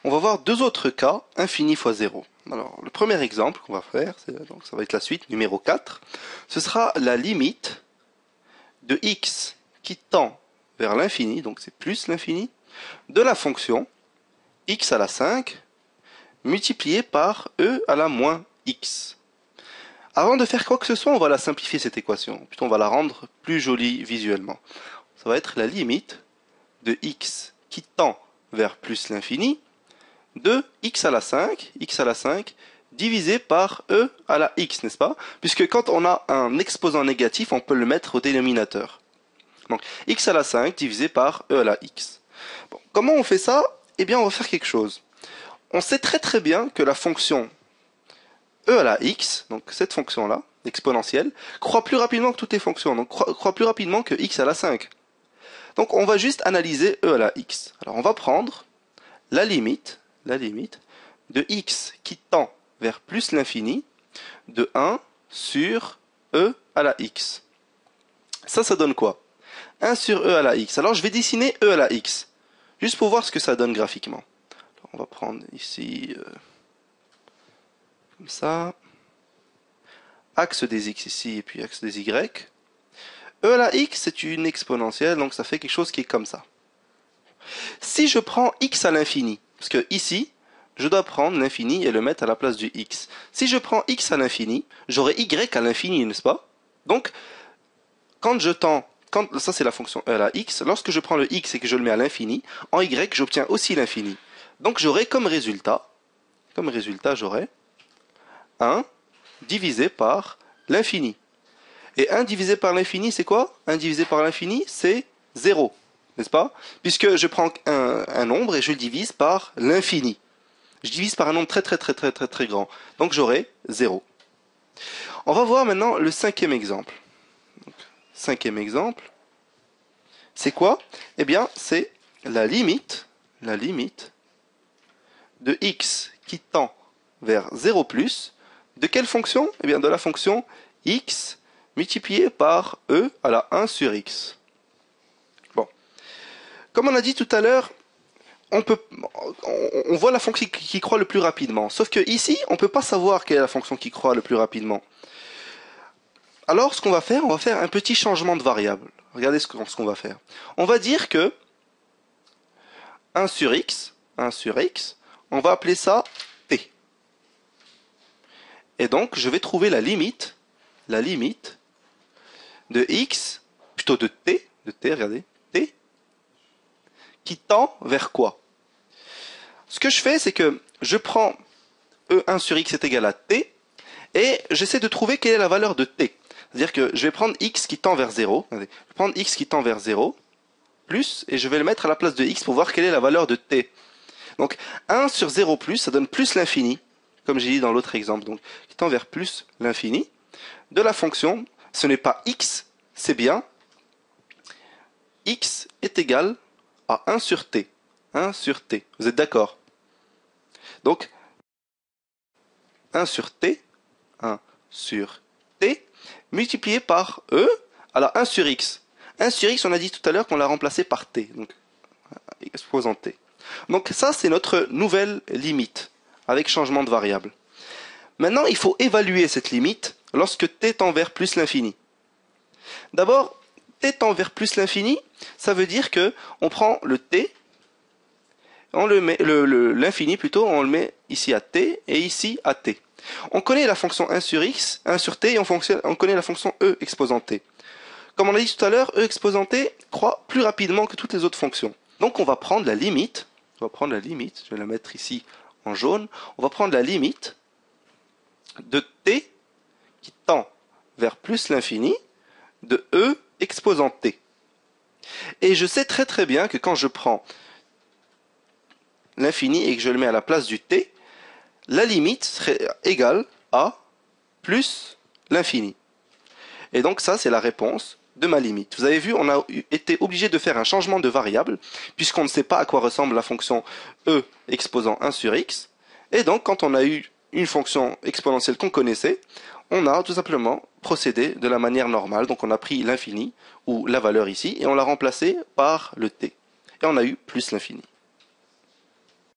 on va voir deux autres cas, infini fois 0. Alors, le premier exemple qu'on va faire, donc ça va être la suite, numéro 4, ce sera la limite de x qui tend vers l'infini, donc c'est plus l'infini, de la fonction x à la 5 multiplié par e à la moins x. Avant de faire quoi que ce soit, on va la simplifier cette équation, plutôt on va la rendre plus jolie visuellement. Ça va être la limite de x qui tend vers plus l'infini de x à la 5 divisé par e à la x, n'est-ce pas? Puisque quand on a un exposant négatif, on peut le mettre au dénominateur. Donc x à la 5 divisé par e à la x. Bon, comment on fait ça? Eh bien, on va faire quelque chose. On sait très bien que la fonction e à la x, donc cette fonction-là, exponentielle, croît plus rapidement que toutes les fonctions, donc croît plus rapidement que x à la 5. Donc on va juste analyser e à la x. Alors on va prendre la limite de x qui tend vers plus l'infini de 1 sur e à la x. Ça donne quoi? 1 sur e à la x. Alors je vais dessiner e à la x, juste pour voir ce que ça donne graphiquement. Alors, on va prendre ici, comme ça, axe des x ici, et puis axe des y. E à la x, c'est une exponentielle, donc ça fait quelque chose qui est comme ça. Si je prends x à l'infini, parce que ici, je dois prendre l'infini et le mettre à la place du x. Si je prends x à l'infini, j'aurai y à l'infini, n'est-ce pas? Donc, ça c'est la fonction e à la x, lorsque je prends le x et que je le mets à l'infini, en y, j'obtiens aussi l'infini. Donc j'aurai comme résultat, j'aurai 1 divisé par l'infini. Et 1 divisé par l'infini, c'est quoi? 1 divisé par l'infini, c'est 0. N'est-ce pas? Puisque je prends un nombre et je le divise par l'infini. Je divise par un nombre très grand. Donc j'aurai 0. On va voir maintenant le cinquième exemple. Donc, cinquième exemple, c'est quoi? Eh bien, c'est la limite de x qui tend vers 0 plus. De quelle fonction? Eh bien, de la fonction x multiplié par e à la 1 sur x. Bon. Comme on a dit tout à l'heure, on voit la fonction qui croît le plus rapidement. Sauf que ici, on ne peut pas savoir quelle est la fonction qui croît le plus rapidement. Alors, ce qu'on va faire, on va faire un petit changement de variable. Regardez ce qu'on va faire. On va dire que 1 sur x, on va appeler ça t. Et donc, je vais trouver la limite de x, plutôt de t, regardez, t, qui tend vers quoi? Ce que je fais, c'est que je prends E1 sur x est égal à t, et j'essaie de trouver quelle est la valeur de t. C'est-à-dire que je vais prendre x qui tend vers 0, regardez, je vais prendre x qui tend vers 0, plus, et je vais le mettre à la place de x pour voir quelle est la valeur de t. Donc 1 sur 0 plus, ça donne plus l'infini, comme j'ai dit dans l'autre exemple, donc qui tend vers plus l'infini, de la fonction, ce n'est pas x, c'est bien x est égal à 1 sur t. 1 sur t. Vous êtes d'accord? Donc 1 sur t multiplié par e à la 1 sur x. 1 sur x, on a dit tout à l'heure qu'on l'a remplacé par t, donc exposant t. Donc ça, c'est notre nouvelle limite, avec changement de variable. Maintenant, il faut évaluer cette limite lorsque t tend vers plus l'infini. D'abord, t tend vers plus l'infini, ça veut dire que on prend le t, on le met l'infini plutôt, on le met ici à t et ici à t. On connaît la fonction 1 sur x, 1 sur t, et on connaît la fonction e exposant t. Comme on a dit tout à l'heure, e exposant t croît plus rapidement que toutes les autres fonctions. Donc on va prendre la limite, je vais la mettre ici en jaune, on va prendre la limite de t qui tend vers plus l'infini de e exposant t. Et je sais très bien que quand je prends l'infini et que je le mets à la place du t, la limite serait égale à plus l'infini. Et donc ça, c'est la réponse de ma limite. Vous avez vu, on a été obligé de faire un changement de variable, puisqu'on ne sait pas à quoi ressemble la fonction e exposant 1 sur x. Et donc, quand on a eu une fonction exponentielle qu'on connaissait, on a tout simplement procédé de la manière normale. Donc on a pris l'infini, ou la valeur ici, et on l'a remplacé par le t. Et on a eu plus l'infini.